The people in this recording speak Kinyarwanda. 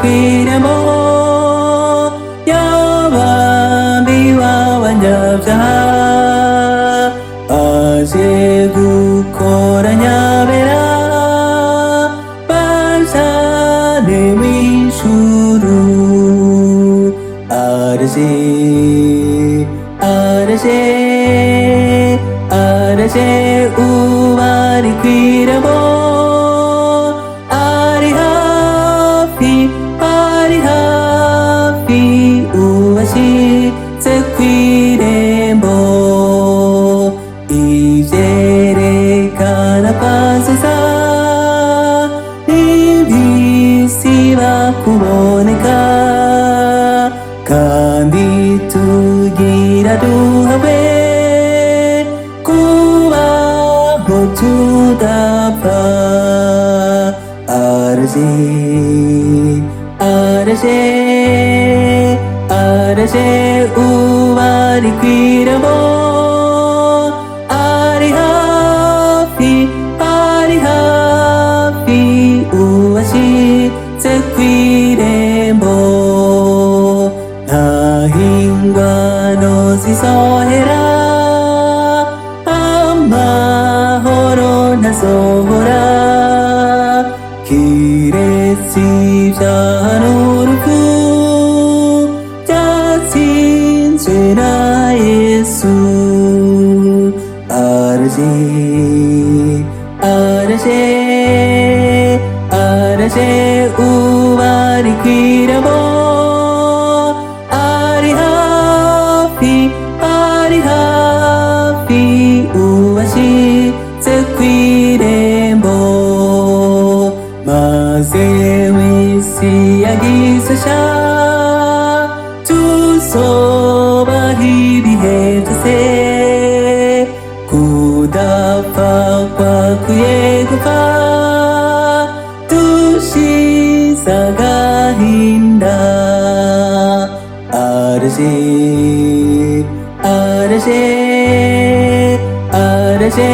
mo yawa biwa wanjabja asegu koranya bera bangsa demi suru arse arse arse uvari kiramo 이제래 가나파스사 이비시와 구원해가 감비 투기라도 하베 구와 호투다파 아르시 아르시 아르시 우와리 귀라모 uasi sequiremo nahingwa no si sohera amahoro na sohora kiresi januruku jasin sena yesu arsi arsi arse uvari kiramo ari happy uasi sequiremo masewisi agisasha tu soba hibihetse kudafa kwakuyegupa sagahinda arse arse arse